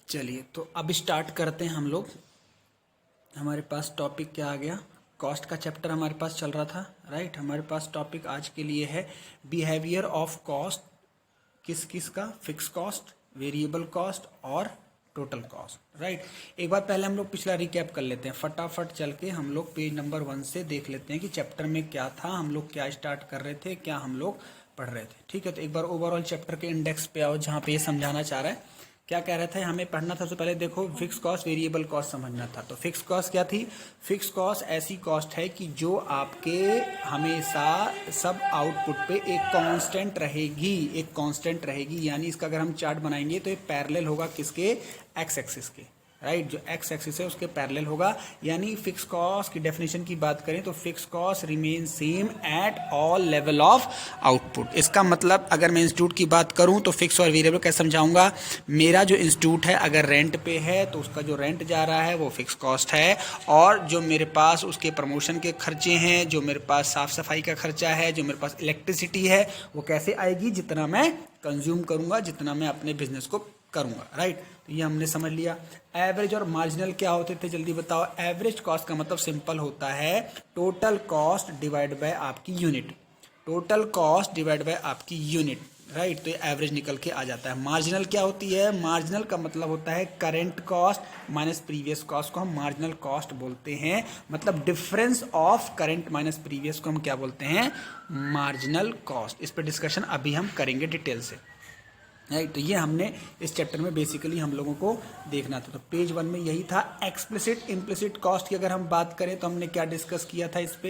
चलिए तो अब स्टार्ट करते हैं हम लोग। हमारे पास टॉपिक क्या आ गया, कॉस्ट का चैप्टर हमारे पास चल रहा था, राइट। हमारे पास टॉपिक आज के लिए है बिहेवियर ऑफ कॉस्ट, किस किस का, फिक्स कॉस्ट, वेरिएबल कॉस्ट और टोटल कॉस्ट, राइट। एक बार पहले हम लोग पिछला रिकैप कर लेते हैं, फटाफट चल के हम लोग पेज नंबर 1 से देख लेते हैं कि चैप्टर में क्या था, हम लोग क्या स्टार्ट कर रहे थे, क्या हम लोग पढ़ रहे थे। ठीक है, तो एक बार ओवरऑल चैप्टर के इंडेक्स पे आओ जहाँ पे ये समझाना चाह रहा है। क्या कह रहे थे हमें पढ़ना था, सबसे पहले देखो फिक्स कॉस्ट वेरिएबल कॉस्ट समझना था। तो फिक्स कॉस्ट क्या थी? फिक्स कॉस्ट ऐसी कॉस्ट है कि जो आपके हमेशा सब आउटपुट पे एक कांस्टेंट रहेगी, एक कांस्टेंट रहेगी। यानी इसका अगर हम चार्ट बनाएंगे तो ये पैरेलल होगा किसके? एक्स एक्सिस के, राइट। जो एक्स एक्सिस है उसके पैरेलल होगा। यानी फिक्स कॉस्ट की डेफिनेशन की बात करें तो fix cost remain same at all level of output. इसका मतलब अगर मैं इंस्टीट्यूट की बात करूं तो फिक्स और वेरिएबल कैसे समझाऊंगा। मेरा जो इंस्टीट्यूट है अगर रेंट पे है तो उसका जो रेंट जा रहा है वो फिक्स कॉस्ट है, और जो मेरे पास उसके प्रमोशन के खर्चे हैं, जो मेरे पास साफ सफाई का खर्चा है, जो मेरे पास इलेक्ट्रिसिटी है, वो कैसे आएगी? जितना मैं कंज्यूम करूंगा, जितना मैं अपने बिजनेस को करूंगा, राइट। तो ये हमने समझ लिया। एवरेज और मार्जिनल क्या होते थे जल्दी बताओ। एवरेज कॉस्ट का मतलब सिंपल होता है टोटल कॉस्ट डिवाइड बाय आपकी unit, total cost divide by आपकी यूनिट, राइट। तो ये एवरेज निकल के आ जाता है। मार्जिनल क्या होती है? मार्जिनल का मतलब होता है current cost minus previous cost को हम मार्जिनल कॉस्ट बोलते हैं। मतलब difference of current minus previous को हम क्या बोलते हैं? Marginal cost. इस पर डिस्कशन अभी हम करेंगे डिटेल से, राइट। तो ये हमने इस चैप्टर में बेसिकली हम लोगों को देखना था। तो पेज 1 में यही था। एक्सप्लिसिट इम्प्लिसिट कॉस्ट की अगर हम बात करें तो हमने क्या डिस्कस किया था इस पे।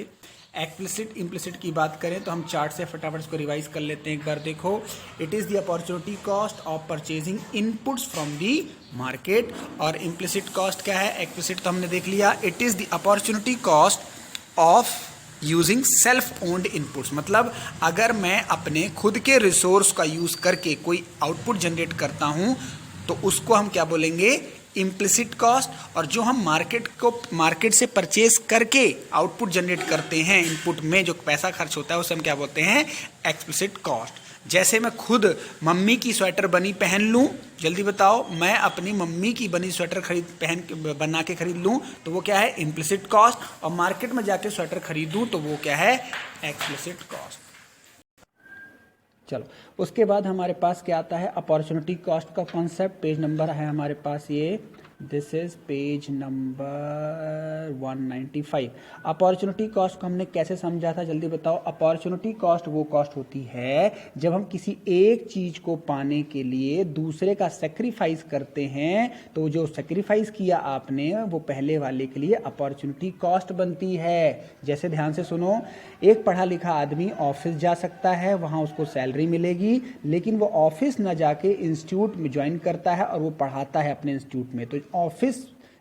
एक्सप्लिसिट इम्प्लिसिट की बात करें तो हम चार्ट से फटाफट इसको रिवाइज कर लेते हैं एक बार। देखो, it is the opportunity cost of purchasing inputs from the market. और इम्प्लिसिट कॉस्ट क्या है? एक्सप्लिसिट तो हमने देख लिया, it is the opportunity cost of using self owned inputs. मतलब अगर मैं अपने खुद के रिसोर्स का यूज करके कोई आउटपुट जनरेट करता हूं तो उसको हम क्या बोलेंगे? Implicit cost. और जो हम मार्केट से परचेज करके आउटपुट जनरेट करते हैं, इनपुट में जो पैसा खर्च होता है उसे हम क्या बोलते हैं? Explicit cost. जैसे मैं खुद मम्मी की स्वेटर बनी पहन लूं, जल्दी बताओ, मैं अपनी मम्मी की बनी स्वेटर बना के खरीद लूं तो वो क्या है? Implicit cost. और मार्केट में जाके स्वेटर खरीदूं तो वो क्या है? Explicit cost. चलो, उसके बाद हमारे पास क्या आता है? अपॉर्चुनिटी कॉस्ट का कॉन्सेप्ट। पेज नंबर है हमारे पास ये, this is page number 195। Opportunity cost को हमने कैसे समझा था जल्दी बताओ। अपॉर्चुनिटी कॉस्ट वो कॉस्ट होती है जब हम किसी एक चीज को पाने के लिए दूसरे का सेक्रीफाइस करते हैं, तो जो सेक्रीफाइस किया आपने वो पहले वाले के लिए अपॉर्चुनिटी कॉस्ट बनती है। जैसे ध्यान से सुनो, एक पढ़ा लिखा आदमी ऑफिस जा सकता है, वहां उसको सैलरी मिलेगी, लेकिन वो ऑफिस न जाके इंस्टीट्यूट में ज्वाइन करता है और वो पढ़ाता है अपने इंस्टीट्यूट में। तो ऑफिस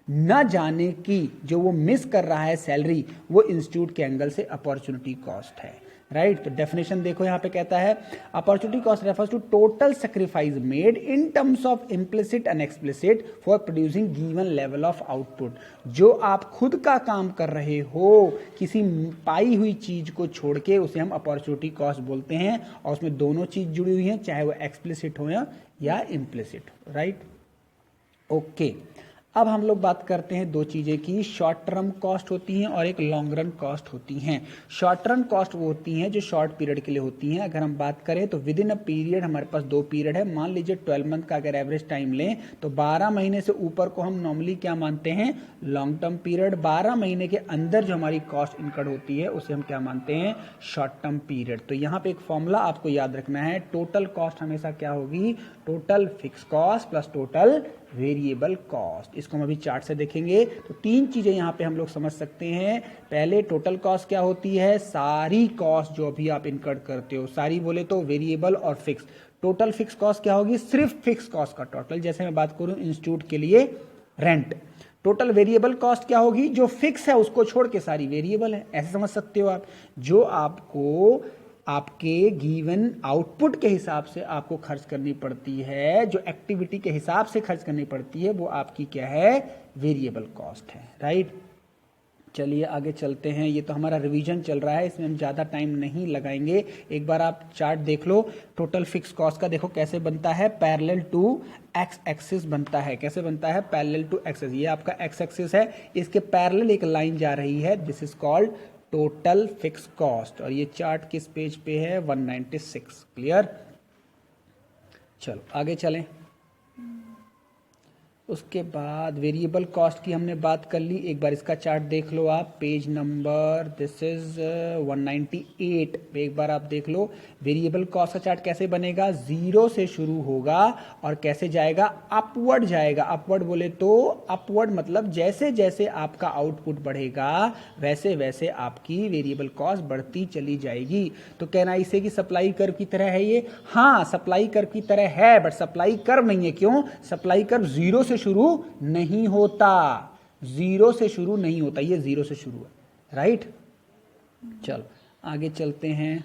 न जाने की जो वो मिस कर रहा है सैलरी, वो इंस्टीट्यूट के एंगल से अपॉर्चुनिटी कॉस्ट है, राइट। तो डेफिनेशन देखो यहां पे कहता है opportunity cost refers to total sacrifice made in terms of implicit and explicit for producing given level of output. जो आप खुद का काम कर रहे हो किसी पाई हुई चीज को छोड़ के, उसे हम अपॉर्चुनिटी कॉस्ट बोलते हैं। और उसमें दोनों चीज जुड़ी हुई हैं, चाहे वो एक्सप्लिसिट हो या इम्प्लिसिट, राइट। ओके, अब हम लोग बात करते हैं दो चीजें की। शॉर्ट टर्म कॉस्ट होती हैं और एक लॉन्ग रन कॉस्ट होती हैं। शॉर्ट टर्म कॉस्ट वो होती हैं जो शॉर्ट पीरियड के लिए होती हैं। अगर हम बात करें तो विद इन अ पीरियड हमारे पास 2 पीरियड है। मान लीजिए 12 मंथ का अगर एवरेज टाइम लें तो 12 महीने से ऊपर को हम नॉर्मली क्या मानते हैं? Long term period. 12 महीने के अंदर जो हमारी कॉस्ट इनकर्ड होती है उसे हम क्या मानते हैं? Short term period. तो यहाँ पे एक फॉर्मूला आपको याद रखना है, टोटल कॉस्ट हमेशा क्या होगी? Total fix cost plus total variable cost. इसको हम अभी चार्ट से देखेंगे। तो 3 चीजें यहां पे हम लोग समझ सकते हैं। पहले टोटल कॉस्ट क्या होती है? सारी कॉस्ट जो अभी आप इनकर्ड करते हो, सारी बोले तो वेरिएबल और फिक्स। टोटल फिक्स कॉस्ट क्या होगी? सिर्फ फिक्स कॉस्ट का टोटल। जैसे मैं बात करूं इंस्टीट्यूट के लिए रेंट। टोटल वेरिएबल कॉस्ट क्या होगी? जो फिक्स है उसको छोड़ के सारी वेरिएबल है, ऐसे समझ सकते हो आप। जो आपको आपके गिवन आउटपुट के हिसाब से आपको खर्च करनी पड़ती है, जो एक्टिविटी के हिसाब से खर्च करनी पड़ती है, वो आपकी क्या है? वेरिएबल कॉस्ट है, राइट। चलिए आगे चलते हैं। ये तो हमारा रिवीजन चल रहा है, इसमें हम ज़्यादा टाइम नहीं लगाएंगे। एक बार आप चार्ट देख लो। टोटल फिक्स कॉस्ट का देखो कैसे बनता है, पैरेलल टू एक्स एक्सिस बनता है। कैसे बनता है, पैरेलल टू एक्सिस। ये आपका एक्स एक्सिस है, इसके पैरेलल एक लाइन जा रही है, this is called total fix cost. और ये चार्ट किस पेज पे है, 196। क्लियर। चलो आगे चलें। उसके बाद वेरिएबल कॉस्ट की हमने बात कर ली। एक बार इसका चार्ट देख लो आप, पेज नंबर दिस इज 198 पे एक बार आप देख लो। वेरिएबल कॉस्ट का चार्ट कैसे बनेगा, जीरो से शुरू होगा और कैसे जाएगा, अपवर्ड जाएगा। अपवर्ड बोले तो अपवर्ड मतलब जैसे जैसे आपका आउटपुट बढ़ेगा वैसे वैसे आपकी वेरिएबल कॉस्ट बढ़ती चली जाएगी। तो कहना इसे कि सप्लाई कर्व की तरह है ये, हाँ सप्लाई कर्व की तरह है, बट सप्लाई कर्व नहीं है। क्यों, सप्लाई कर्व जीरो से शुरू नहीं होता, जीरो से शुरू नहीं होता, ये जीरो से शुरू है, राइट। चलो आगे चलते हैं।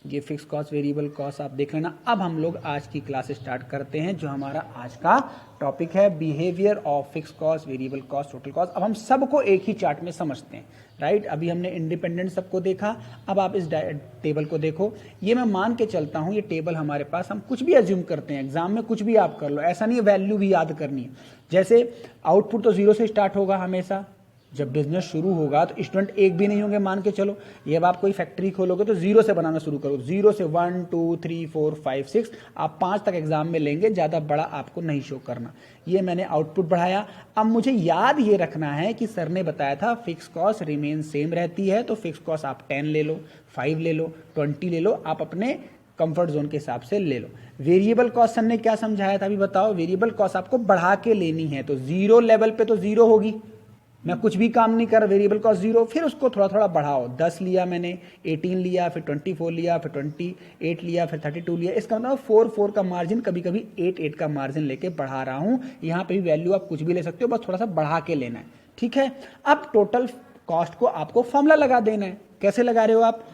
ये फिक्स कॉस्ट वेरिएबल कॉस्ट आप देख लेना। अब हम लोग आज की क्लास स्टार्ट करते हैं, जो हमारा आज का टॉपिक है behaviour of fix cost, variable cost, total cost. अब हम सबको एक ही चार्ट में समझते हैं, राइट। अभी हमने इंडिपेंडेंट सबको देखा, अब आप इस टेबल को देखो। ये मैं मान के चलता हूं, ये टेबल हमारे पास, हम कुछ भी अज्यूम करते हैं, एग्जाम में कुछ भी आप कर लो, ऐसा नहीं है वैल्यू भी याद करनी है। जैसे आउटपुट तो जीरो से स्टार्ट होगा हमेशा, जब बिजनेस शुरू होगा तो स्टूडेंट एक भी नहीं होंगे मान के चलो। ये अब आप कोई फैक्ट्री खोलोगे तो जीरो से बनाना शुरू करो, जीरो से 1 2 3 4 5 6 आप 5 तक एग्जाम में लेंगे, ज्यादा बड़ा आपको नहीं शो करना। ये मैंने आउटपुट बढ़ाया। अब मुझे याद ये रखना है कि सर ने बताया था फिक्स कॉस्ट रिमेन सेम रहती है, तो फिक्स कॉस्ट आप 10 ले लो, 5 ले लो, 20 ले लो, आप अपने कंफर्ट जोन के हिसाब से ले लो। वेरिएबल कॉस्ट सर ने क्या समझाया था अभी बताओ, वेरिएबल कॉस्ट आपको बढ़ा के लेनी है, तो जीरो लेवल पे तो जीरो होगी, मैं कुछ भी काम नहीं कर, वेरिएबल कॉस्ट जीरो, फिर उसको थोड़ा थोड़ा बढ़ाओ। 10 लिया मैंने, 18 लिया, फिर 24 लिया, फिर 28 लिया, फिर 32 लिया। इसका मतलब 4 का मार्जिन, कभी कभी 8 का मार्जिन लेके बढ़ा रहा हूं। यहां पे भी वैल्यू आप कुछ भी ले सकते हो, बस थोड़ा सा बढ़ा के लेना है, ठीक है। अब टोटल कॉस्ट को आपको फॉर्मूला लगा देना है। कैसे लगा रहे हो आप,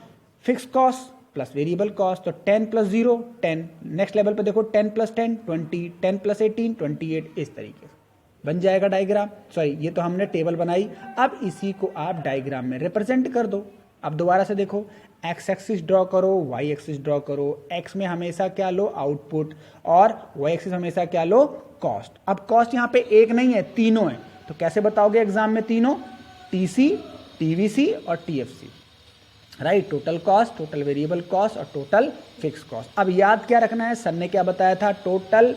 fix cost plus variable cost, तो 10 प्लस 0 10, नेक्स्ट लेवल पे देखो 10 प्लस 10 20, 10 प्लस 18 28, इस तरीके से बन जाएगा डायग्राम। सॉरी, ये तो हमने टेबल बनाई, अब इसी को आप डायग्राम में रिप्रेजेंट कर दो। अब दोबारा से देखो, एक्स एक्सिस ड्रॉ करो, वाई एक्सिस ड्रॉ करो। एक्स में हमेशा क्या लो, आउटपुट, और वाई एक्सिस हमेशा क्या लो, कॉस्ट। अब कॉस्ट यहाँ पे एक नहीं है, तीनों है, तो कैसे बताओगे एग्जाम में तीनों, टीसी, टीवीसी और TFC, right. Total cost, total variable cost और टोटल फिक्स कॉस्ट। अब याद क्या रखना है, सर ने क्या बताया था, टोटल।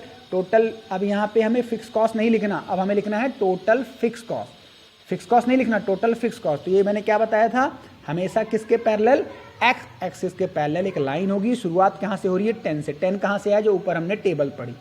अब यहाँ पे हमें फिक्स कॉस्ट नहीं लिखना, अब हमें लिखना है total fix cost. Fix cost नहीं लिखना, टोटल फिक्स कॉस्ट। तो ये मैंने क्या बताया था, हमेशा किसके पैरेलल, एक्स एक्सिस के पैरेलल एक लाइन होगी। शुरुआत कहाँ से हो रही है, 10 से। 10 कहाँ से आया, जो ऊपर हमने टेबल पढ़ी,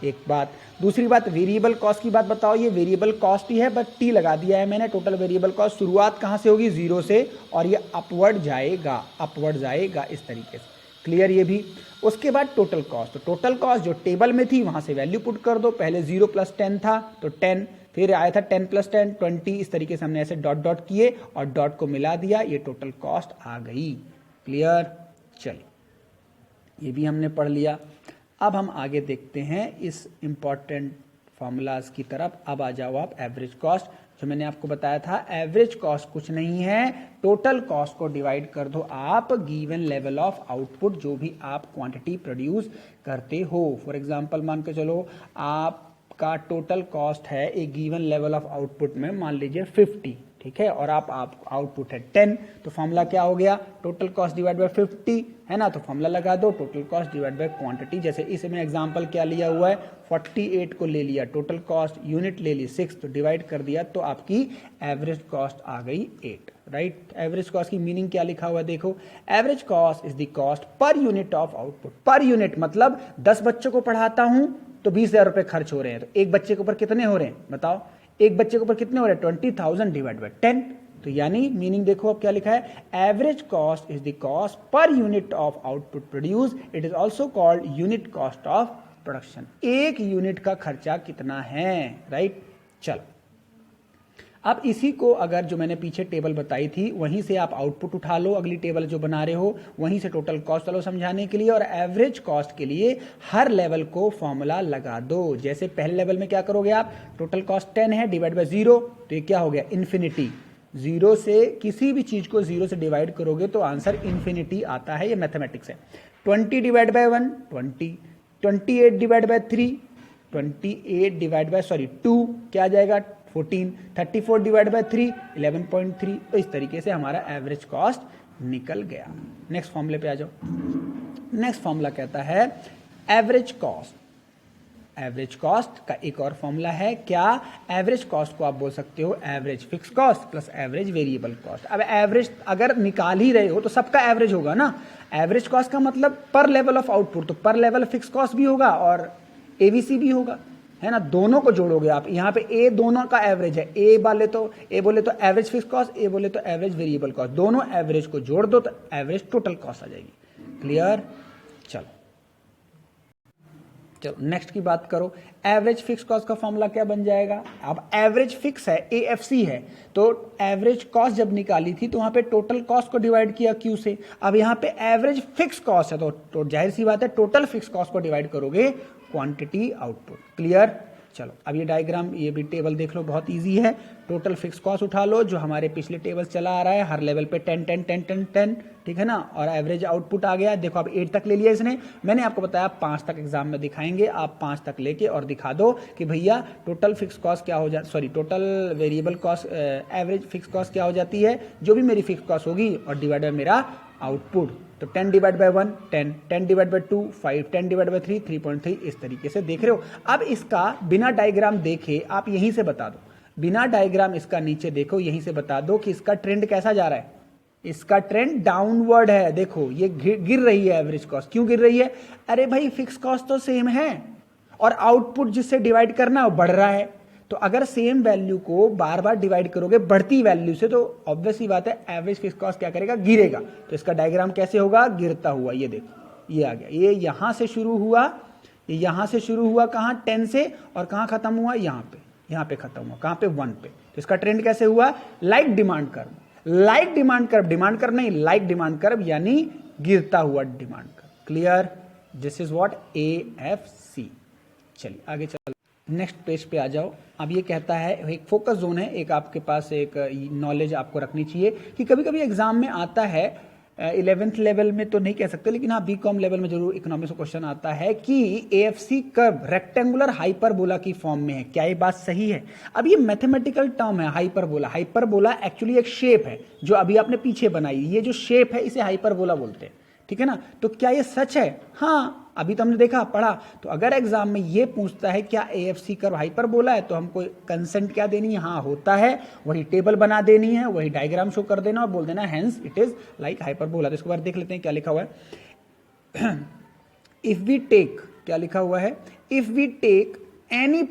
एक बात। दूसरी बात, वेरिएबल कॉस्ट की बात बताओ, ये वेरिएबल कॉस्ट ही है, बट टी लगा दिया है मैंने। टोटल वेरिएबल कॉस्ट शुरुआत कहाँ से होगी, जीरो से, और ये अपवर्ड जाएगा, अपवर्ड जाएगा इस तरीके से। क्लियर ये भी। उसके बाद टोटल कॉस्ट, तो टोटल कॉस्ट जो टेबल में थी वहां से वैल्यू पुट कर दो। पहले 0 प्लस 10 था तो 10, फिर आया था 10 प्लस 10 20, इस तरीके से हमने ऐसे डॉट डॉट किए और डॉट को मिला दिया, ये टोटल कॉस्ट आ गई। क्लियर, चलिए ये भी हमने पढ़ लिया। अब हम आगे देखते हैं इस इंपॉर्टेंट फॉर्मूलाज की तरफ। अब आ जाओ आप एवरेज कॉस्ट, जो मैंने आपको बताया था। एवरेज कॉस्ट कुछ नहीं है, टोटल कॉस्ट को डिवाइड कर दो आप गिवन लेवल ऑफ आउटपुट, जो भी आप क्वांटिटी प्रोड्यूस करते हो। फॉर एग्जांपल मान के चलो आपका टोटल कॉस्ट है एक गिवन लेवल ऑफ आउटपुट में, मान लीजिए 50, ठीक है, और आप आउटपुट है 10, तो फॉर्मूला क्या हो गया, टोटल कॉस्ट डिवाइड बाय 50, है ना। तो फॉर्मूला लगा दो, total cost divide by quantity. जैसे इसमें एग्जांपल क्या लिया हुआ है, 48 को ले लिया, टोटल कॉस्ट यूनिट ले ली 6, तो डिवाइड कर दिया, तो आपकी एवरेज कॉस्ट आ गई 8, राइट। एवरेज कॉस्ट की मीनिंग क्या लिखा हुआ है देखो, average cost is the cost per unit of output. Per unit मतलब 10 बच्चों को पढ़ाता हूं तो 20,000 रुपए खर्च हो रहे हैं, तो एक बच्चे के ऊपर कितने हो रहे हैं बताओ, एक बच्चे के ऊपर कितने हो रहे हैं, 20,000 डिवाइड बाय 10। तो यानी मीनिंग देखो अब क्या लिखा है, average cost is the cost per unit of output produce, it is also called unit cost of production. एक यूनिट का खर्चा कितना है, राइट। चलो अब इसी को अगर जो मैंने पीछे टेबल बताई थी वहीं से आप आउटपुट उठा लो, अगली टेबल जो बना रहे हो वहीं से टोटल कॉस्ट चलो समझाने के लिए, और एवरेज कॉस्ट के लिए हर लेवल को फॉर्मूला लगा दो। जैसे पहले लेवल में क्या करोगे आप, टोटल कॉस्ट 10 है डिवाइड बाय 0, तो ये क्या हो गया इन्फिनिटी, जीरो से किसी भी चीज को जीरो से डिवाइड करोगे तो आंसर इन्फिनिटी आता है, ये मैथमेटिक्स है। 20 divide by 1 20, 28 divide by 3 28 divide by 2 क्या आ जाएगा 14, 34 डिवाइड बाय 3 11.3। तो इस तरीके से हमारा एवरेज कॉस्ट निकल गया। नेक्स्ट फॉर्मूले पे आ जाओ। नेक्स्ट फॉर्मूला कहता है एवरेज कॉस्ट। एवरेज कॉस्ट का एक और फॉर्मूला है क्या, एवरेज कॉस्ट को आप बोल सकते हो average fix cost plus average variable cost. अब एवरेज अगर निकाल ही रहे हो तो सबका एवरेज होगा ना। एवरेज कॉस्ट का मतलब पर लेवल ऑफ आउटपुट, तो पर लेवल फिक्स कॉस्ट भी होगा और एवीसी भी होगा, है ना। दोनों को जोड़ोगे आप, यहाँ पे ए दोनों का एवरेज है, ए बोले तो एवरेज फिक्स कॉस्ट, ए बोले तो एवरेज वेरिएबल कॉस्ट, दोनों एवरेज को जोड़ दो तो एवरेज टोटल कॉस्ट आ जाएगी। क्लियर। चलो नेक्स्ट की बात करो। एवरेज फिक्स कॉस्ट का फॉर्मूला क्या बन जाएगा। अब एवरेज फिक्स है, एएफसी है, तो एवरेज कॉस्ट जब निकाली थी तो वहां पे टोटल कॉस्ट को डिवाइड किया क्यू से। अब यहां पे एवरेज फिक्स कॉस्ट है तो जाहिर सी बात है टोटल फिक्स कॉस्ट को डिवाइड करोगे क्वांटिटी आउटपुट। क्लियर। चलो अब ये डायग्राम, ये भी टेबल देख लो, बहुत इजी है। टोटल फिक्स कॉस्ट उठा लो जो हमारे पिछले टेबल चला आ रहा है, हर लेवल पे 10 10 10 10 10, ठीक है ना। और एवरेज आउटपुट आ गया। देखो अब 8 तक ले लिया इसने, मैंने आपको बताया 5 तक एग्जाम में दिखाएंगे। आप 5 तक लेके और दिखा दो कि भैया टोटल फिक्स कॉस्ट क्या हो जाती, sorry total variable cost, average fix cost क्या हो जाती है, जो भी मेरी फिक्स कॉस्ट होगी और डिवाइड बाय मेरा आउटपुट। तो 10 divide by 1 10, 10 divide by 2 5, 10 divide by 3 3.3। इस तरीके से देख रहे हो। अब इसका बिना डायग्राम देखे आप यहीं से बता दो, बिना डायग्राम इसका नीचे देखो, यहीं से बता दो कि इसका ट्रेंड कैसा जा रहा है। इसका ट्रेंड डाउनवर्ड है। देखो ये गिर रही है एवरेज कॉस्ट। क्यों गिर रही है, अरे भाई फिक्स कॉस्ट तो सेम है और आउटपुट जिससे डिवाइड करना है वो बढ़ रहा है। तो अगर सेम वैल्यू को बार बार डिवाइड करोगे बढ़ती वैल्यू से तो ऑब्वियस ही बात है एवरेज फिक्स कॉस्ट क्या करेगा, गिरेगा। तो इसका डायग्राम कैसे होगा, गिरता हुआ। ये देखो ये आ गया, ये यहां से शुरू हुआ, ये यहां से शुरू हुआ कहां 10 से, और कहां खत्म हुआ यहां पे खत्म हुआ कहां पे 1 पे। तो इसका ट्रेंड कैसे हुआ, like demand curve, like demand curve, demand curve नहीं लाइक डिमांड कर्व, यानी गिरता हुआ demand curve. Clear. This is what AFC. चलिए आगे चल, नेक्स्ट पेज पे आ जाओ। अब ये कहता है एक फोकस जोन है, एक आपके पास एक नॉलेज आपको रखनी चाहिए कि कभी कभी एग्जाम में आता है 11th लेवल में तो नहीं कह सकते, लेकिन हाँ बीकॉम लेवल में जरूर इकोनॉमिक्स का क्वेश्चन आता है कि एएफसी कर्व रेक्टेंगुलर हाइपरबोला की फॉर्म में है। क्या ये बात सही है। अब ये मैथमेटिकल टर्म है हाइपरबोला। हाइपरबोला एक्चुअली एक शेप है जो अभी आपने पीछे बनाई, ये जो शेप है इसे हाइपरबोला बोलते हैं, ठीक है ना। तो क्या ये सच है, हाँ अभी तो हमने देखा पढ़ा। तो अगर एग्जाम में ये पूछता है क्या एएफसी कर्व हाइपरबोला है, तो हमको कंसेंट क्या देनी है, हाँ होता है, वही टेबल बना देनी है, वही डायग्राम शो कर देना और बोल देना hence it is like hyperbola. तो इसके बाद देख लेते हैं क्या लिखा हुआ है। इफ वी टेक, क्या लिखा हुआ है, if we take any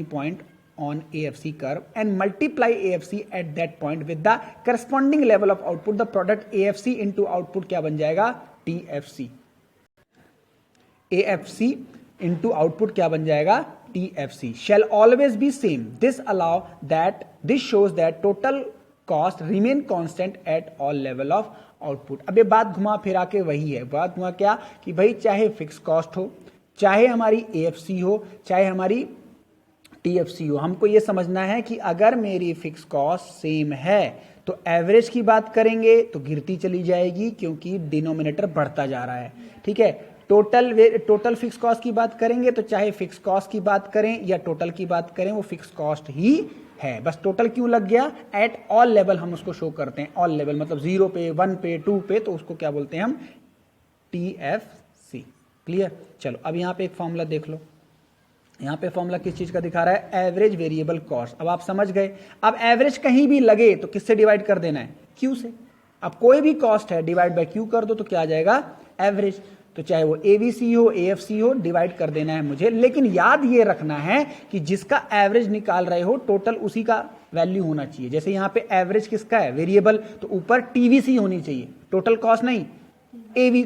point on AFC curve and multiply AFC at that point with the corresponding level of output, the product AFC into output क्या बन जाएगा, TFC। AFC into output क्या बन जाएगा, TFC shall always be same. This shows that total cost remain constant at all level of output। अब ये बात घुमा फिरा के वही है, बात हुआ क्या कि भाई चाहे फिक्स कॉस्ट हो, चाहे हमारी AFC हो, चाहे हमारी TFC हो, हमको ये समझना है कि अगर मेरी फिक्स कॉस्ट सेम है तो एवरेज की बात करेंगे तो गिरती चली जाएगी क्योंकि डिनोमिनेटर बढ़ता जा रहा है, ठीक है। टोटल फिक्स कॉस्ट की बात करेंगे तो चाहे फिक्स कॉस्ट की बात करें या टोटल की बात करें वो फिक्स कॉस्ट ही है। बस टोटल क्यों लग गया, एट ऑल लेवल हम उसको शो करते हैं। ऑल लेवल मतलब 0 पे 1 पे 2 पे, तो उसको क्या बोलते हैं हम, TFC। क्लियर। चलो अब यहाँ पे एक फॉर्मूला देख लो। यहाँ पे फॉर्मूला किस चीज का दिखा रहा है, एवरेज वेरिएबल कॉस्ट। अब आप समझ गए। अब एवरेज कहीं भी लगे तो किससे डिवाइड कर देना है, क्यू से। अब कोई भी कॉस्ट है डिवाइड बाय क्यू कर दो तो क्या आ जाएगा, एवरेज। तो चाहे वो एवीसी हो एएफसी हो डिवाइड कर देना है मुझे, लेकिन याद ये रखना है कि जिसका एवरेज निकाल रहे हो टोटल उसी का वैल्यू होना चाहिए। जैसे यहाँ पे एवरेज किसका है, वेरिएबल, तो ऊपर टीवीसी होनी चाहिए, टोटल कॉस्ट नहीं,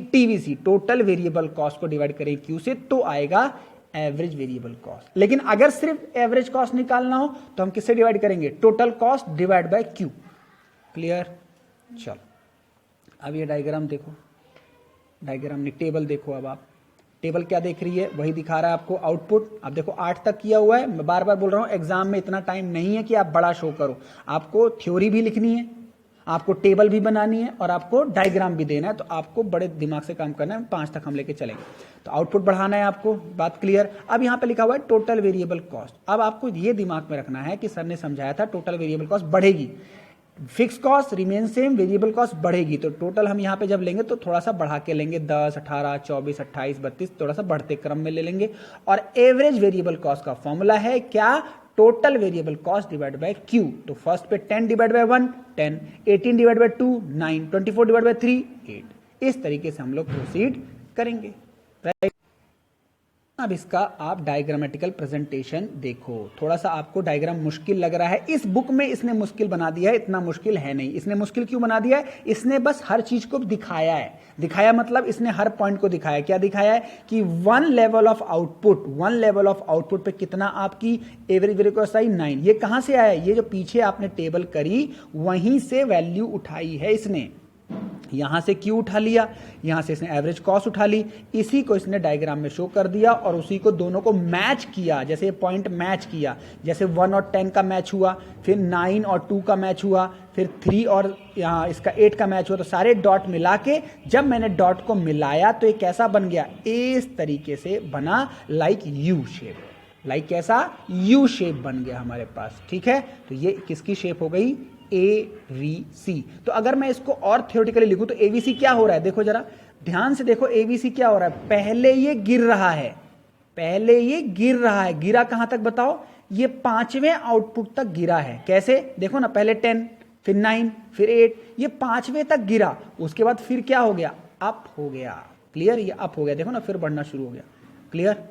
टीवीसी टोटल वेरिएबल कॉस्ट को डिवाइड करें क्यू से तो आएगा एवरेज वेरिएबल कॉस्ट। लेकिन अगर सिर्फ एवरेज कॉस्ट निकालना हो तो हम किससे डिवाइड करेंगे, total cost divide by Q. Clear. चलो अब ये डायग्राम देखो, डायग्राम नहीं टेबल देखो। अब आप टेबल क्या देख रही है, वही दिखा रहा है आपको आउटपुट। अब देखो 8 तक किया हुआ है। मैं बार बार बोल रहा हूँ, एग्जाम में इतना टाइम नहीं है कि आप बड़ा शो करो, आपको थ्योरी भी लिखनी है, आपको टेबल भी बनानी है और आपको डायग्राम भी देना है। तो आपको बड़े दिमाग से काम करना है। 5 तक हम लेके चलेंगे। तो आउटपुट बढ़ाना है आपको, बात क्लियर। अब यहाँ पे लिखा हुआ है टोटल वेरिएबल कॉस्ट। अब आपको ये दिमाग में रखना है कि सर ने समझाया था टोटल वेरिएबल कॉस्ट बढ़ेगी, fix cost remain same, variable cost बढ़ेगी। तो टोटल हम यहाँ पे जब लेंगे तो थोड़ा सा बढ़ा के लेंगे, 10, 18, 24, 28, 32, थोड़ा सा बढ़ते क्रम में ले लेंगे। और एवरेज वेरिएबल कॉस्ट का फॉर्मूला है क्या, total variable cost divide by Q. तो फर्स्ट पे 10 divide by 1 10, 18 divide by 2 9, 24 divide by 3 8। इस तरीके से हम लोग प्रोसीड करेंगे, राइट। अब इसका आप डायग्रामेटिकल प्रेजेंटेशन देखो। थोड़ा सा आपको डायग्राम मुश्किल लग रहा है, इस बुक में इसने मुश्किल बना दिया है, इतना मुश्किल है नहीं। इसने मुश्किल क्यों बना दिया है, इसने बस हर चीज को दिखाया है। दिखाया मतलब इसने हर पॉइंट को दिखाया। क्या दिखाया है कि वन लेवल ऑफ आउटपुट पे कितना आपकी एवरेज वेरिएबल कॉस्ट आई, 9। ये कहां से आया, ये जो पीछे आपने टेबल करी वहीं से वैल्यू उठाई है इसने। यहां से क्यू उठा लिया, यहां से इसने एवरेज कॉस्ट उठा ली, इसी को इसने डायग्राम में शो कर दिया और उसी को दोनों को मैच किया। जैसे पॉइंट मैच किया, जैसे 1 और 10 का मैच हुआ, फिर 9 और 2 का मैच हुआ, फिर 3 और यहाँ इसका 8 का मैच हुआ। तो सारे डॉट मिला के जब मैंने डॉट को मिलाया तो ये कैसा बन गया, इस तरीके से बना, लाइक यू शेप। लाइक कैसा, यू शेप बन गया हमारे पास, ठीक है। तो ये किसकी शेप हो गई, एवीसी। तो अगर मैं इसको और थ्योरेटिकली लिखूं तो एवीसी क्या हो रहा है, देखो जरा ध्यान से देखो, एवीसी क्या हो रहा है, पहले ये गिर रहा है, गिरा कहां तक बताओ, ये 5वें आउटपुट तक गिरा है। कैसे, देखो ना, पहले 10, फिर 9, फिर 8, ये 5वें तक गिरा। उसके बाद फिर क्या हो गया, अप हो गया। क्लियर, ये अप हो गया, देखो ना, फिर बढ़ना शुरू हो गया। क्लियर।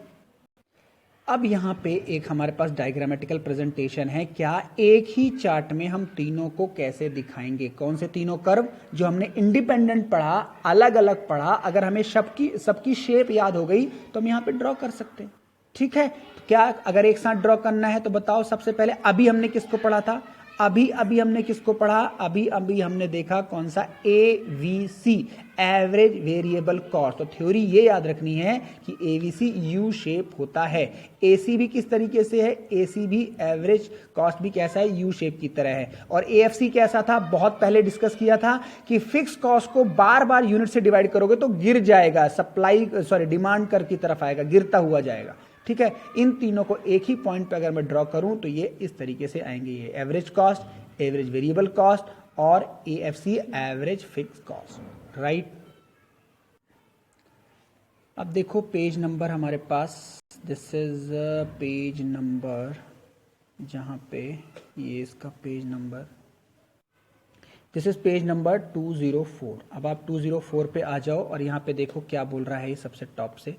अब यहाँ पे एक हमारे पास डायग्रामेटिकल प्रेजेंटेशन है। क्या एक ही चार्ट में हम तीनों को कैसे दिखाएंगे, कौन से तीनों कर्व जो हमने इंडिपेंडेंट पढ़ा, अलग अलग पढ़ा, अगर हमें सबकी शेप याद हो गई तो हम यहाँ पे ड्रॉ कर सकते हैं, ठीक है। तो क्या अगर एक साथ ड्रॉ करना है तो बताओ, सबसे पहले अभी हमने किसको पढ़ा था, अभी हमने किसको पढ़ा, अभी हमने देखा कौन सा, एवीसी, एवरेज वेरिएबल कॉस्ट। तो थ्योरी ये याद रखनी है कि एवीसी यू शेप होता है, एसी भी किस तरीके से है, एसी भी एवरेज कॉस्ट भी कैसा है, यू शेप की तरह है। और एएफसी कैसा था, बहुत पहले डिस्कस किया था कि फिक्स कॉस्ट को बार बार यूनिट से डिवाइड करोगे तो गिर जाएगा, डिमांड कर की तरफ आएगा, गिरता हुआ जाएगा, ठीक है। इन तीनों को एक ही पॉइंट पे अगर मैं ड्रॉ करूं तो ये इस तरीके से आएंगे, ये average cost, average variable cost और AFC, average fix cost, right. अब देखो पेज नंबर हमारे पास, दिस इज पेज नंबर, जहां पे ये इसका page number, this is page number 204। अब आप 204 पे आ जाओ और यहाँ पे देखो क्या बोल रहा है ये सबसे टॉप से।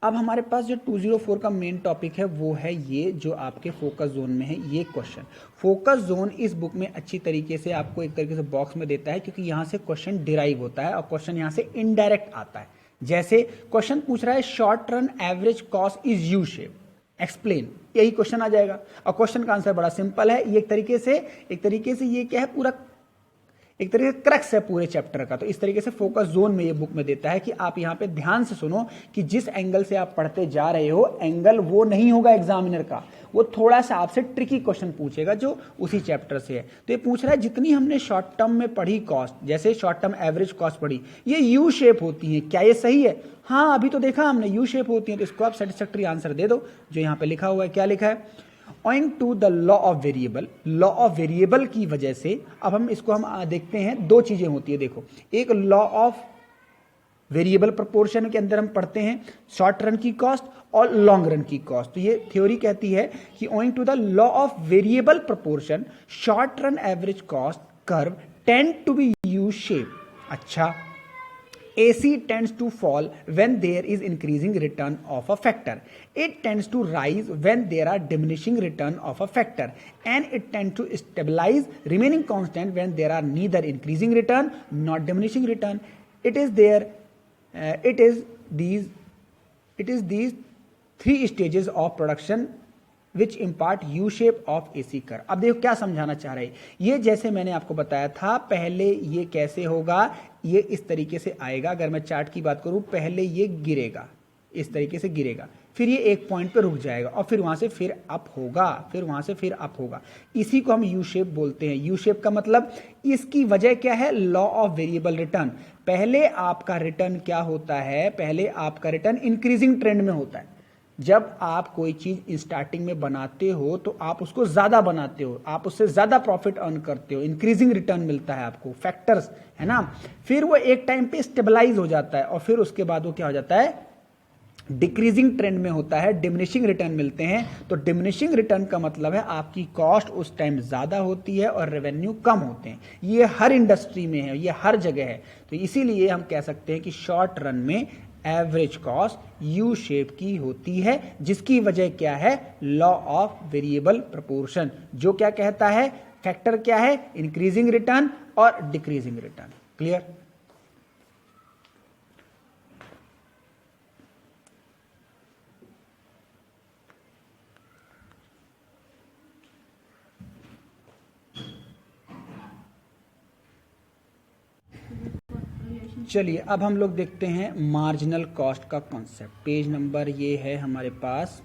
अब हमारे पास जो 204 का मेन टॉपिक है वो है ये जो आपके फोकस जोन में है, ये क्वेश्चन। फोकस जोन इस बुक में अच्छी तरीके से आपको एक तरीके से बॉक्स में देता है, क्योंकि यहाँ से क्वेश्चन डिराइव होता है और क्वेश्चन यहाँ से इनडायरेक्ट आता है। जैसे क्वेश्चन पूछ रहा है short run average cost is U shape, explain, यही क्वेश्चन आ जाएगा। और क्वेश्चन का आंसर बड़ा सिंपल है, ये एक तरीके से ये क्या है, पूरा एक तरीके से क्रक्स है पूरे चैप्टर का। तो इस तरीके से फोकस जोन में ये बुक में देता है कि आप यहाँ पे ध्यान से सुनो कि जिस एंगल से आप पढ़ते जा रहे हो, एंगल वो नहीं होगा एग्जामिनर का, वो थोड़ा सा आपसे ट्रिकी क्वेश्चन पूछेगा जो उसी चैप्टर से है। तो ये पूछ रहा है जितनी हमने शॉर्ट टर्म में पढ़ी कॉस्ट, जैसे शॉर्ट टर्म एवरेज कॉस्ट पढ़ी, ये यू शेप होती है, क्या ये सही है? हाँ, अभी तो देखा हमने यू शेप होती है। तो इसको आप सेटिस्फैक्टरी आंसर दे दो जो यहाँ पे लिखा हुआ है। क्या लिखा है? Owing to the law of variable की वजह से, अब हम इसको देखते हैं, दो चीजें होती है। देखो, एक लॉ ऑफ वेरिएबल प्रोपोर्शन के अंदर हम पढ़ते हैं शॉर्ट रन की कॉस्ट और लॉन्ग रन की कॉस्ट। तो ये थ्योरी कहती है कि owing to the law of variable proportion short run average cost curve tend to be U shape। अच्छा, AC tends to fall when there is increasing return of a factor. It tends to rise when there are diminishing return of a factor, and it tends to stabilize, remaining constant when there are neither increasing return nor diminishing return. It is these three stages of production which impart U shape of AC curve. अब देखो क्या समझाना चाह रहे हैं। ये जैसे मैंने आपको बताया था, पहले ये कैसे होगा, ये इस तरीके से आएगा। अगर मैं चार्ट की बात करूं, पहले ये गिरेगा, इस तरीके से गिरेगा, फिर ये एक पॉइंट पे रुक जाएगा और फिर वहां से फिर अप होगा, फिर वहां से फिर अप होगा। इसी को हम यू शेप बोलते हैं। यू शेप का मतलब इसकी वजह क्या है, लॉ ऑफ वेरिएबल रिटर्न। पहले आपका रिटर्न क्या होता है, पहले आपका रिटर्न इंक्रीजिंग ट्रेंड में होता है। जब आप कोई चीज स्टार्टिंग में बनाते हो तो आप उसको ज्यादा बनाते हो, आप उससे ज्यादा प्रॉफिट अर्न करते हो, इंक्रीजिंग रिटर्न मिलता है आपको, फैक्टर्स है ना। फिर वो एक टाइम पे स्टेबलाइज हो जाता है और फिर उसके बाद वो क्या हो जाता है, डिक्रीजिंग ट्रेंड में होता है, डिमिनिशिंग रिटर्न मिलते हैं। तो डिमिनिशिंग रिटर्न का मतलब है आपकी कॉस्ट उस टाइम ज्यादा होती है और रेवेन्यू कम होते हैं। ये हर इंडस्ट्री में है, ये हर जगह है। तो इसीलिए हम कह सकते हैं कि शॉर्ट रन में एवरेज कॉस्ट यू शेप की होती है, जिसकी वजह क्या है, लॉ ऑफ वेरिएबल प्रोपोर्शन, जो क्या कहता है, फैक्टर क्या है, इंक्रीजिंग रिटर्न और डिक्रीजिंग रिटर्न। क्लियर? चलिए अब हम लोग देखते हैं मार्जिनल कॉस्ट का कॉन्सेप्ट। पेज नंबर ये है हमारे पास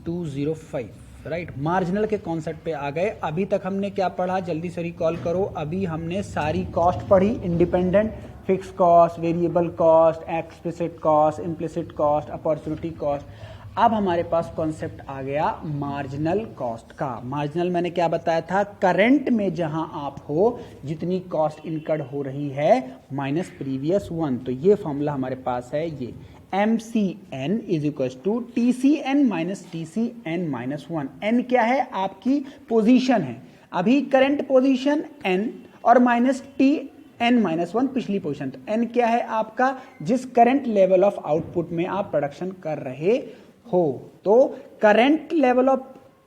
205, राइट। मार्जिनल के कॉन्सेप्ट पे आ गए। अभी तक हमने क्या पढ़ा, जल्दी से रिकॉल करो। अभी हमने सारी कॉस्ट पढ़ी, independent, fix cost, variable cost, explicit cost, implicit cost, opportunity cost. अब हमारे पास कॉन्सेप्ट आ गया मार्जिनल कॉस्ट का। मार्जिनल मैंने क्या बताया था, करंट में जहां आप हो जितनी कॉस्ट इनकर्ड हो रही है माइनस प्रीवियस वन। तो ये फॉर्मूला हमारे पास है, ये MCN is equal to TCN minus TCN minus 1। N क्या है, आपकी पोजीशन है, अभी करंट पोजीशन N और माइनस TN माइनस 1 पिछली पोजीशन। तो N क्या है आपका, जिस करंट लेवल ऑफ आउटपुट में आप प्रोडक्शन कर रहे हो। तो करंट लेवल ऑफ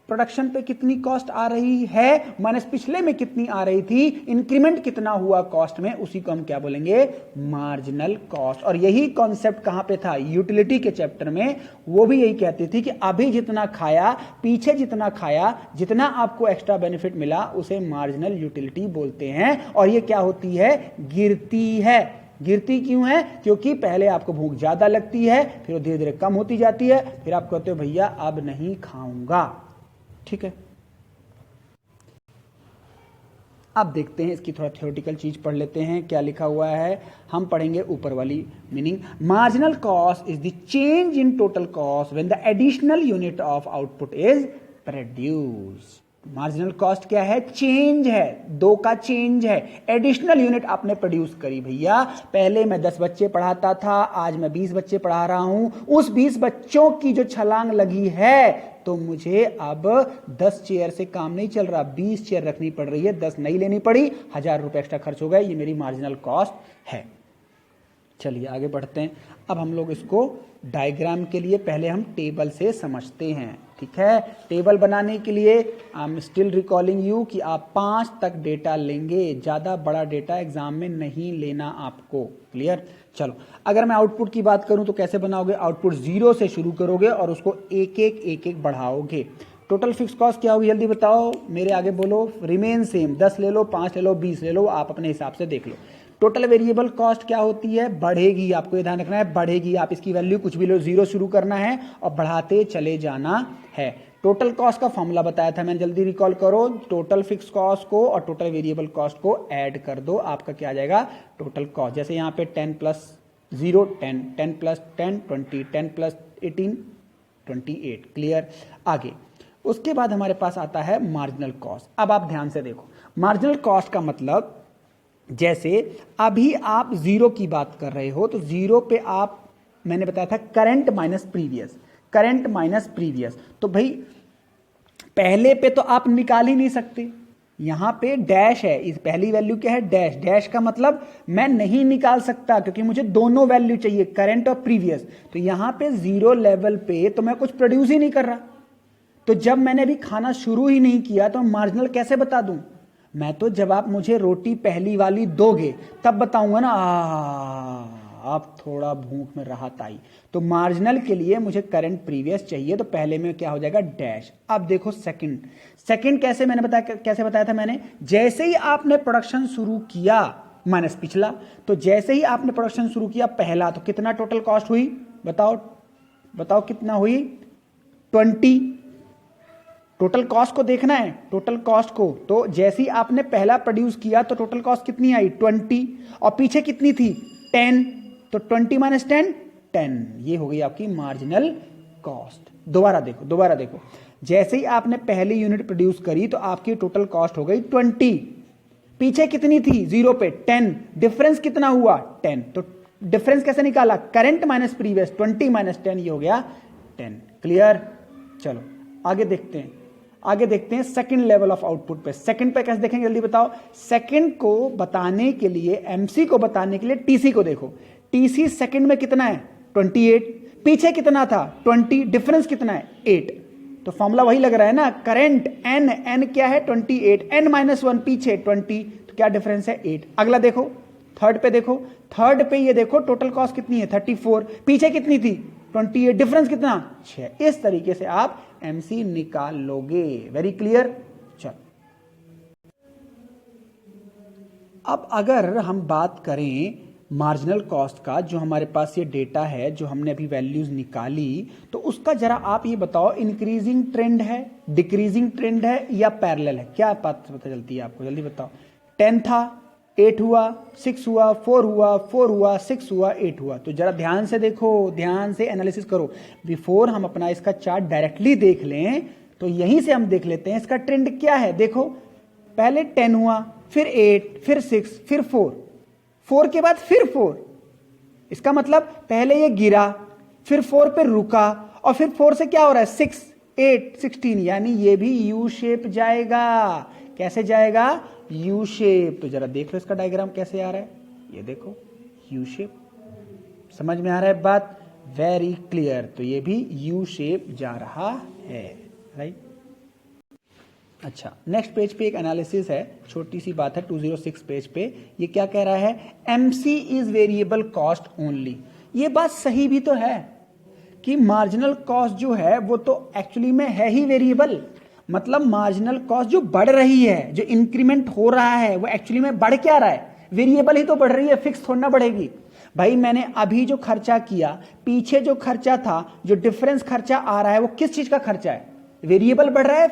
प्रोडक्शन पे कितनी कॉस्ट आ रही है माइनस पिछले में कितनी आ रही थी, इंक्रीमेंट कितना हुआ कॉस्ट में, उसी को हम क्या बोलेंगे, मार्जिनल कॉस्ट। और यही कॉन्सेप्ट कहां पे था, यूटिलिटी के चैप्टर में। वो भी यही कहती थी कि अभी जितना खाया, पीछे जितना खाया, जितना आपको एक्स्ट्रा बेनिफिट मिला, उसे मार्जिनल यूटिलिटी बोलते हैं। और ये क्या होती है, गिरती है। गिरती क्यों है, क्योंकि पहले आपको भूख ज्यादा लगती है, फिर वो धीरे धीरे कम होती जाती है, फिर आप कहते हो भैया अब नहीं खाऊंगा। ठीक है, अब देखते हैं इसकी थोड़ा थ्योरेटिकल चीज पढ़ लेते हैं, क्या लिखा हुआ है। हम पढ़ेंगे ऊपर वाली meaning. Marginal cost is the change in total cost when the additional unit of output is produced. Marginal cost क्या है, चेंज है, दो का चेंज है, एडिशनल यूनिट आपने प्रोड्यूस करी। भैया पहले मैं 10 बच्चे पढ़ाता था, आज मैं 20 बच्चे पढ़ा रहा हूं, उस 20 बच्चों की जो छलांग लगी है, तो मुझे अब 10 चेयर से काम नहीं चल रहा, 20 चेयर रखनी पड़ रही है, 10 नहीं लेनी पड़ी, 1000 रुपए एक्स्ट्रा खर्च हो गए, ये मेरी मार्जिनल कॉस्ट है। चलिए आगे बढ़ते हैं। अब हम लोग इसको डायग्राम के लिए पहले हम टेबल से समझते हैं। ठीक है, टेबल बनाने के लिए I am still recalling you कि आप 5 तक डेटा लेंगे, ज्यादा बड़ा डेटा एग्जाम में नहीं लेना आपको। क्लियर? चलो अगर मैं आउटपुट की बात करूं तो कैसे बनाओगे, आउटपुट 0 से शुरू करोगे और उसको एक एक बढ़ाओगे। टोटल फिक्स कॉस्ट क्या होगी, जल्दी बताओ, मेरे आगे बोलो। रिमेन सेम, 10 ले लो, 5 ले लो, 20 ले लो, आप अपने हिसाब से देख लो। टोटल वेरिएबल कॉस्ट क्या होती है, बढ़ेगी, आपको ये ध्यान रखना है, बढ़ेगी। आप इसकी वैल्यू कुछ भी लो, 0 शुरू करना है और बढ़ाते चले जाना है। टोटल कॉस्ट का फॉर्मूला बताया था मैंने, जल्दी रिकॉल करो। टोटल फिक्स कॉस्ट को और टोटल वेरिएबल कॉस्ट को ऐड कर दो, आपका क्या आ जाएगा, टोटल कॉस्ट। जैसे यहाँ पे 10 प्लस 0 10, 10 प्लस 10 20, 10 प्लस 18 28। क्लियर? आगे उसके बाद हमारे पास आता है मार्जिनल कॉस्ट। अब आप ध्यान से देखो, मार्जिनल कॉस्ट का मतलब, जैसे अभी आप 0 की बात कर रहे हो, तो 0 पे आप, मैंने बताया था current minus previous, current minus previous. तो भाई पहले पे तो आप निकाल ही नहीं सकते, यहां पे डैश है, इस पहली वैल्यू क्या है, डैश। डैश का मतलब मैं नहीं निकाल सकता, क्योंकि मुझे दोनों वैल्यू चाहिए, करंट और प्रीवियस। तो यहां पे 0 लेवल पे तो मैं कुछ प्रोड्यूस ही नहीं कर रहा। तो जब मैंने अभी खाना शुरू ही नहीं किया तो मार्जिनल कैसे बता दूं, मैं तो जब आप मुझे रोटी पहली वाली दोगे तब बताऊंगा ना, अब थोड़ा भूख में राहत आई। तो मार्जिनल के लिए मुझे करंट प्रीवियस चाहिए, तो पहले में क्या हो जाएगा, डैश। अब देखो सेकंड कैसे, मैंने बताया, कैसे बताया था मैंने, जैसे ही आपने प्रोडक्शन शुरू किया, माइनस पिछला। तो जैसे ही आपने प्रोडक्शन शुरू किया पहला, तो कितना टोटल कॉस्ट हुई, बताओ कितना हुई, 20। टोटल कॉस्ट को देखना है, टोटल कॉस्ट को। तो जैसे ही आपने पहला प्रोड्यूस किया तो टोटल कॉस्ट कितनी आई, 20, और पीछे कितनी थी, 10। तो 20 माइनस 10, 10। ये हो गई आपकी मार्जिनल कॉस्ट। दोबारा देखो, जैसे ही आपने पहली यूनिट प्रोड्यूस करी तो आपकी टोटल कॉस्ट हो गई 20, पीछे कितनी थी, 0 पे 10, डिफरेंस कितना हुआ, 10। तो डिफरेंस कैसे निकाला, करंट माइनस प्रीवियस, 20 माइनस 10, ये हो गया 10। क्लियर। चलो आगे देखते हैं सेकंड लेवल ऑफ आउटपुट पे। सेकंड पे कैसे देखेंगे जल्दी बताओ। सेकंड को बताने के लिए, एमसी को बताने के लिए टीसी को देखो। टीसी सेकंड में कितना है, 28, पीछे कितना था, 20, डिफरेंस कितना है, 8। तो फॉर्मूला वही लग रहा है ना, करंट एन क्या है, 28, n माइनस 1 पीछे 20, तो क्या डिफरेंस है, 8। अगला देखो, थर्ड पे ये देखो टोटल कॉस्ट कितनी है, 34, पीछे कितनी थी, 28, डिफरेंस कितना, 6। इस तरीके से आप एमसी निकाल लोगे। Very clear. चल अब अगर हम बात करें मार्जिनल कॉस्ट का, जो हमारे पास ये डेटा है, जो हमने अभी वैल्यूज निकाली, तो उसका जरा आप ये बताओ, इंक्रीजिंग ट्रेंड है, डिक्रीजिंग ट्रेंड है, या पैरेलल है, क्या बात पता चलती है आपको, जल्दी बताओ। 10 था, 8 हुआ, 6 हुआ, 4 हुआ, 4 हुआ, 6 हुआ, 8 हुआ। तो जरा ध्यान से देखो, ध्यान से एनालिसिस करो। बिफोर हम अपना इसका चार्ट डायरेक्टली देख लें, तो यहीं से हम देख लेते हैं इसका ट्रेंड क्या है। देखो पहले 10 हुआ, फिर 8, फिर 6, फिर 4 के बाद फिर 4। इसका मतलब पहले ये गिरा, फिर 4 पे रुका, और फिर 4 से क्या हो रहा है, 6, 8, 16, यानी ये भी यू शेप जाएगा। कैसे जाएगा, यू शेप। तो जरा देख लो इसका डायग्राम कैसे आ रहा है, ये देखो यू शेप। समझ में आ रहा है बात, वेरी क्लियर। तो ये भी यू शेप जा रहा है, राइट। अच्छा, नेक्स्ट पेज पे एक एनालिसिस है, छोटी सी बात है, 206 पेज पे। ये क्या कह रहा है, MC is variable cost only. ये बात सही भी तो है कि मार्जिनल कॉस्ट जो है वो तो एक्चुअली में है ही वेरिएबल। मतलब मार्जिनल कॉस्ट जो बढ़ रही है, जो इंक्रीमेंट हो रहा है, वो एक्चुअली में बढ़ क्या रहा है, वेरिएबल ही तो बढ़ रही है, फिक्स थोड़ा ना बढ़ेगी। भाई मैंने अभी जो खर्चा किया, पीछे जो खर्चा था, जो डिफरेंस खर्चा आ रहा है, वो किस चीज का खर्चा है, वेरिएबल बढ़ रहा है,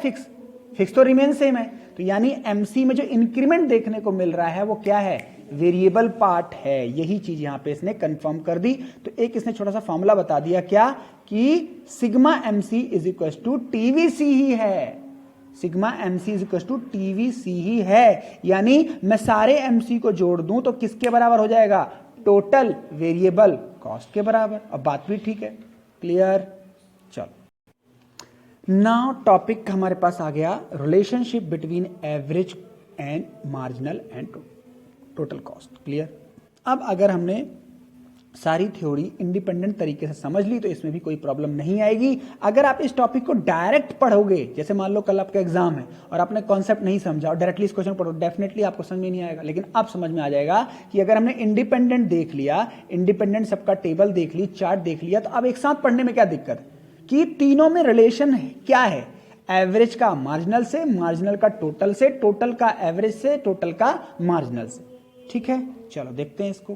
फिक्स तो रिमेन सेम है। तो यानी एमसी में जो इंक्रीमेंट देखने को मिल रहा है वो क्या है, वेरिएबल पार्ट है। यही चीज यहां पे इसने कंफर्म कर दी। तो एक इसने छोटा सा फॉर्मूला बता दिया, क्या कि sigma MC is equal to TVC ही है। Sigma MC is equal to TVC ही है, यानी मैं सारे एमसी को जोड़ दूं तो किसके बराबर हो जाएगा, टोटल वेरिएबल कॉस्ट के बराबर। अब बात भी ठीक है, क्लियर। चलो नाउ टॉपिक हमारे पास आ गया, relationship between average and marginal and total cost. Clear. अब अगर हमने सारी थ्योरी इंडिपेंडेंट तरीके से समझ ली तो इसमें भी कोई प्रॉब्लम नहीं आएगी। अगर आप इस टॉपिक को डायरेक्ट पढ़ोगे, जैसे मान लो कल आपका एग्जाम है और आपने कॉन्सेप्ट नहीं समझा और डायरेक्टली इस क्वेश्चन पढ़ो, डेफिनेटली आपको समझ में नहीं आएगा। लेकिन अब समझ में आ जाएगा कि अगर हमने इंडिपेंडेंट देख लिया, इंडिपेंडेंट सबका टेबल देख ली, चार्ट देख लिया, तो अब एक साथ पढ़ने में क्या दिक्कत है कि तीनों में रिलेशन क्या है, एवरेज का मार्जिनल से, मार्जिनल का टोटल से, टोटल का एवरेज से, टोटल का मार्जिनल से। ठीक है, चलो देखते हैं इसको।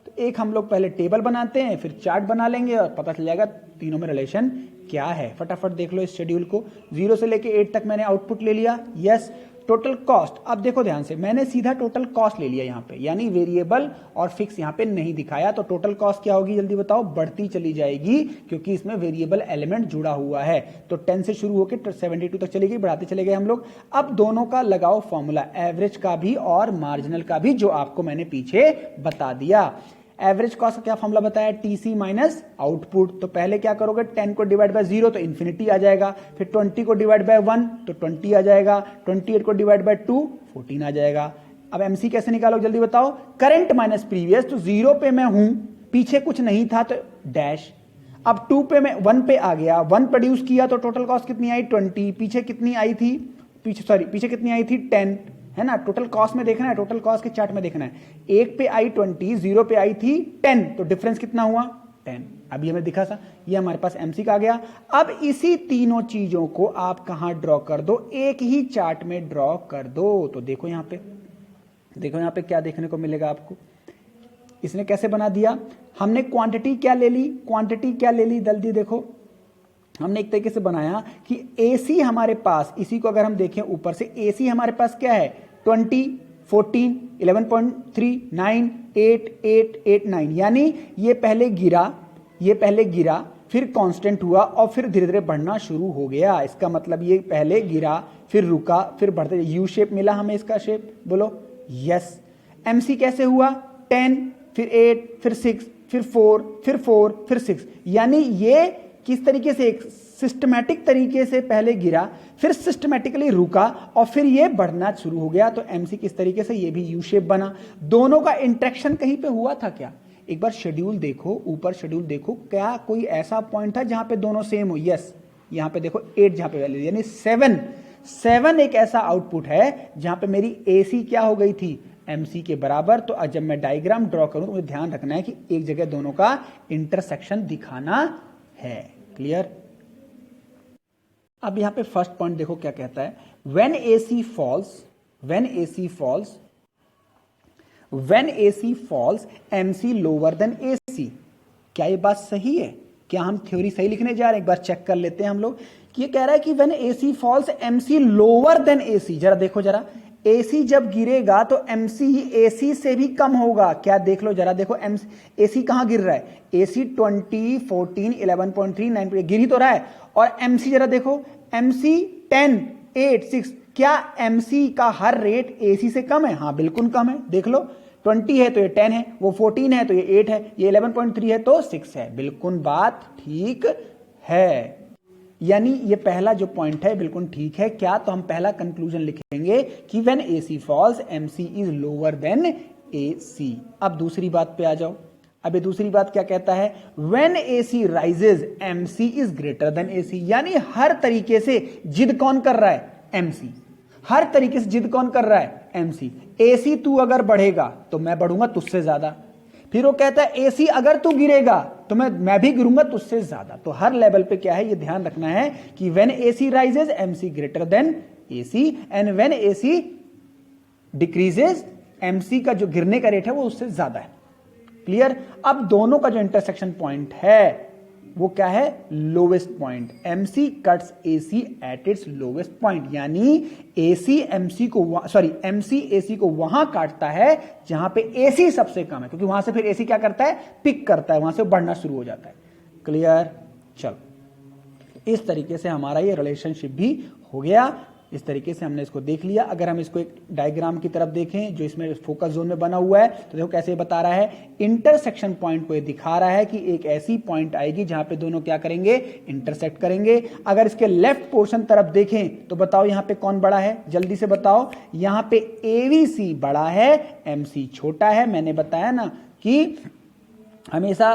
तो एक हम लोग पहले टेबल बनाते हैं, फिर चार्ट बना लेंगे और पता चल जाएगा तीनों में रिलेशन क्या है। फटाफट देख लो इस शेड्यूल को। 0 से लेके 8 तक मैंने आउटपुट ले लिया, यस। टोटल कॉस्ट, अब देखो ध्यान से, मैंने सीधा टोटल कॉस्ट ले लिया यहाँ पे, यानी वेरिएबल और फिक्स यहाँ पे नहीं दिखाया। तो टोटल कॉस्ट क्या होगी जल्दी बताओ, बढ़ती चली जाएगी क्योंकि इसमें वेरिएबल एलिमेंट जुड़ा हुआ है। तो 10 से शुरू होकर 72 तक चलेगी, बढ़ाते चले गए हम लोग। अब दोनों का लगाओ फॉर्मूला, एवरेज का भी और मार्जिनल का भी, जो आपको मैंने पीछे बता दिया। एवरेज कॉस्ट का क्या फॉर्मूला बताया, टीसी माइनस आउटपुट। तो पहले क्या करोगे, 10 को डिवाइड बाय 0 तो इन्फिनिटी आ जाएगा, फिर 20 को डिवाइड बाय 1 तो 20 आ जाएगा, 28 को डिवाइड बाय 2 14 आ जाएगा। अब एमसी कैसे निकालो जल्दी बताओ, करंट माइनस प्रीवियस। तो 0 पे मैं हूं, पीछे कुछ नहीं था तो डैश। अब 2 पे मैं 1 पे आ गया, 1 प्रोड्यूस किया तो टोटल कॉस्ट कितनी आई 20, पीछे कितनी आई थी, पीछे कितनी आई थी 10, है ना। टोटल कॉस्ट में देखना है, टोटल कॉस्ट के चार्ट में देखना है। 1 पे आई 20, 0 पे आई थी 10, तो डिफरेंस कितना हुआ 10। अभी हमें दिखा था, ये हमारे पास एमसी का आ गया। अब इसी तीनों चीजों को आप कहां ड्रॉ कर दो, एक ही चार्ट में ड्रॉ कर दो। तो देखो यहां पे देखो यहाँ पे क्या देखने को मिलेगा आपको, इसने कैसे बना दिया, हमने क्वांटिटी क्या ले ली, जल्दी देखो, हमने एक तरीके से बनाया कि AC हमारे पास, इसी को अगर हम देखें ऊपर से, AC हमारे पास क्या है 20, 14, 11.3, 9, 8, 8, 8, 9, यानी ये पहले गिरा फिर कांस्टेंट हुआ और फिर धीरे धीरे बढ़ना शुरू हो गया। इसका मतलब ये पहले गिरा फिर रुका फिर बढ़ते, यू शेप मिला हमें इसका शेप, बोलो यस। MC कैसे हुआ 10, फिर 8, फिर 6, फिर 4, फिर 6, यानी ये किस तरीके से, एक सिस्टमैटिक तरीके से पहले गिरा फिर सिस्टमैटिकली रुका और फिर ये बढ़ना शुरू हो गया। तो MC किस तरीके से, ये भी यू शेप बना। दोनों का इंटरेक्शन कहीं पे हुआ था क्या, एक बार शेड्यूल देखो, ऊपर शेड्यूल देखो, क्या कोई ऐसा पॉइंट था जहां पे दोनों सेम हो, यस। यहां पे देखो 8 जहां पे वैल्यू, यानी 7 एक ऐसा आउटपुट है जहां पे मेरी AC क्या हो गई थी MC के बराबर। तो जब मैं डायग्राम ड्रॉ करूं तो मुझे ध्यान रखना है कि एक जगह दोनों का इंटरसेक्शन दिखाना है। क्लियर। अब यहां पे फर्स्ट पॉइंट देखो क्या कहता है, when AC falls MC lower than AC। क्या ये बात सही है, क्या हम थ्योरी सही लिखने जा रहे हैं, एक बार चेक कर लेते हैं हम लोग कि ये कह रहा है कि when AC falls MC lower than AC। जरा देखो जरा, AC जब गिरेगा तो MC AC से भी कम होगा। क्या देख लो जरा, देखो AC कहां गिर रहा है, AC 20, 14, 11.3, 9 गिर ही तो रहा है। और MC जरा देखो, MC 10, 8, 6, क्या MC का हर रेट AC से कम है, हाँ बिल्कुल कम है। देख लो 20 है तो ये 10 है, वो 14 है तो ये 8 है, ये 11.3 है तो 6 है, बिल्कुल बात ठीक है। यानी ये पहला जो पॉइंट है बिल्कुल ठीक है। क्या, तो हम पहला कंक्लूजन लिखेंगे कि when AC falls MC is lower than AC। अब दूसरी बात पे आ जाओ। अब ये दूसरी बात क्या कहता है, when AC rises MC is greater than AC। यानी हर तरीके से जिद कौन कर रहा है, MC। हर तरीके से जिद कौन कर रहा है, MC। AC तू अगर बढ़ेगा तो मैं बढ़ूंगा तुझसे ज्यादा। फिर वो कहता है AC अगर तू गिरेगा तो मैं भी गिरूंगा तुझसे ज्यादा। तो हर लेवल पे क्या है, ये ध्यान रखना है कि when AC rises MC greater than AC and when AC decreases MC का जो गिरने का रेट है वो उससे ज्यादा है। क्लियर। अब दोनों का जो इंटरसेक्शन पॉइंट है वो क्या है, lowest point. MC cuts AC at its lowest point, यानी MC AC को वहां काटता है जहां पे AC सबसे कम है, क्योंकि वहां से फिर AC क्या करता है, पिक करता है, वहां से बढ़ना शुरू हो जाता है। क्लियर। चलो, इस तरीके से हमारा ये रिलेशनशिप भी हो गया। इस तरीके से हमने इसको देख लिया। अगर हम इसको एक डायग्राम की तरफ देखें जो इसमें फोकस जोन में बना हुआ है, तो देखो कैसे बता रहा है, इंटरसेक्शन पॉइंट को ये दिखा रहा है कि एक ऐसी पॉइंट आएगी जहां पे दोनों क्या करेंगे, इंटरसेक्ट करेंगे। अगर इसके लेफ्ट पोर्शन तरफ देखें तो बताओ यहां पे कौन बड़ा है, जल्दी से बताओ। यहां पे ABC बड़ा है, MC छोटा है। मैंने बताया ना कि हमेशा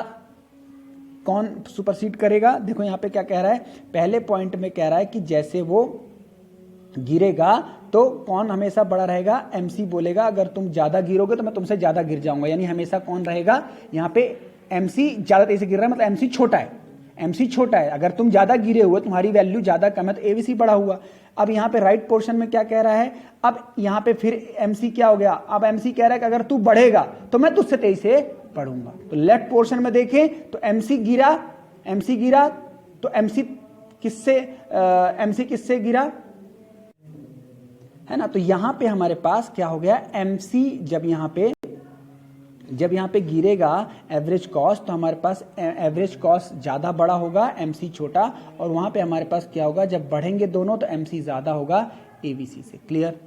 कौन सुपरसीड करेगा। देखो यहां पे क्या कह रहा है, पहले पॉइंट में कह रहा है कि जैसे वो गिरेगा तो कौन हमेशा बड़ा रहेगा, MC बोलेगा अगर तुम ज्यादा गिरोगे तो मैं तुमसे ज्यादा गिर जाऊंगा। यानी हमेशा कौन रहेगा, यहां पे MC ज्यादा तेजी से गिर रहा है, मतलब MC छोटा है। MC छोटा है, अगर तुम ज्यादा गिरे हुए, तुम्हारी वैल्यू ज्यादा कम है, तो ABC बड़ा हुआ। अब यहां पे राइट पोर्शन में क्या कह रहा है, अब यहां पे फिर MC क्या हो गया, अब MC कह रहा है कि अगर तू बढ़ेगा तो मैं तुझसे तेजी से बढ़ूंगा। तो लेफ्ट पोर्शन में देखें तो MC गिरा तो MC किससे गिरा है ना। तो यहां पे हमारे पास क्या हो गया, MC जब यहां पे गिरेगा एवरेज कॉस्ट, तो हमारे पास एवरेज कॉस्ट ज्यादा बड़ा होगा, MC छोटा। और वहां पे हमारे पास क्या होगा, जब बढ़ेंगे दोनों तो MC ज्यादा होगा ABC से। क्लियर।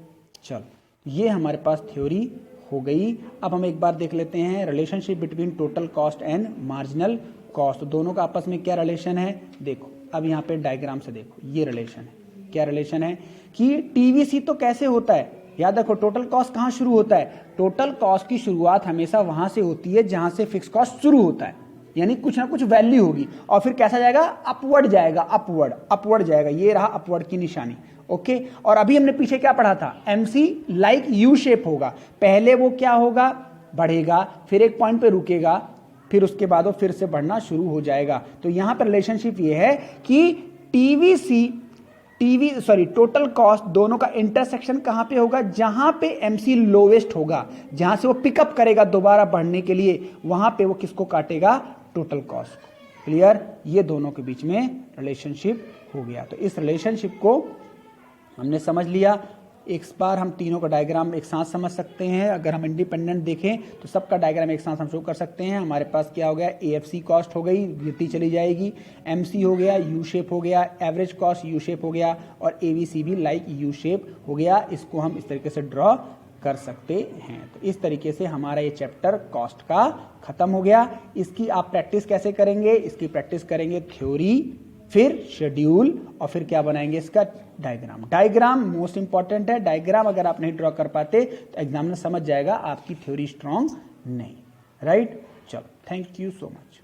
चलो, ये हमारे पास थ्योरी हो गई। अब हम एक बार देख लेते हैं relationship between total cost and marginal cost. तो दोनों का आपस में क्या रिलेशन है, देखो अब यहाँ पे डायग्राम से देखो, ये रिलेशन है। क्या रिलेशन है कि TVC तो कैसे होता है, याद रखो टोटल कॉस्ट कहां शुरू होता है, टोटल कॉस्ट की शुरुआत हमेशा वहां से होती है जहां से फिक्स कॉस्ट शुरू होता है। यानी कुछ ना कुछ वैल्यू होगी और फिर कैसा जाएगा, अपवर्ड जाएगा, अपवर्ड जाएगा। ये रहा अपवर्ड की निशानी। ओके। और अभी हमने पीछे क्या पढ़ा था, MC लाइक यू शेप होगा। पहले वो क्या होगा, बढ़ेगा, फिर एक पॉइंट पे रुकेगा, फिर उसके बाद वो फिर से बढ़ना शुरू हो जाएगा। तो यहां पर रिलेशनशिप ये है कि टोटल कॉस्ट दोनों का इंटरसेक्शन कहां पे होगा, जहां पे एमसी लोवेस्ट होगा, जहां से वो पिकअप करेगा दोबारा बढ़ने के लिए, वहां पे वो किसको काटेगा, टोटल कॉस्ट को। क्लियर, ये दोनों के बीच में रिलेशनशिप हो गया। तो इस रिलेशनशिप को हमने समझ लिया। एक बार हम तीनों का डायग्राम एक साथ समझ सकते हैं। अगर हम इंडिपेंडेंट देखें तो सबका डायग्राम एक साथ हम शो कर सकते हैं। हमारे पास क्या हो गया, एएफसी कॉस्ट हो गई, गिरती चली जाएगी, एमसी हो गया, यू शेप हो गया, एवरेज कॉस्ट यू शेप हो गया, और एवीसी भी लाइक यू शेप हो गया। इसको हम इस तरीके से ड्रॉ कर सकते हैं। तो इस तरीके से हमारा ये चैप्टर कॉस्ट का खत्म हो गया। इसकी आप प्रैक्टिस कैसे करेंगे, इसकी प्रैक्टिस करेंगे थ्योरी, फिर शेड्यूल, और फिर क्या बनाएंगे, इसका डायग्राम। डायग्राम मोस्ट इंपॉर्टेंट है। डायग्राम अगर आप नहीं ड्रॉ कर पाते तो एग्जामिनर समझ जाएगा आपकी थ्योरी स्ट्रांग नहीं। राइट, चलो, थैंक यू सो मच।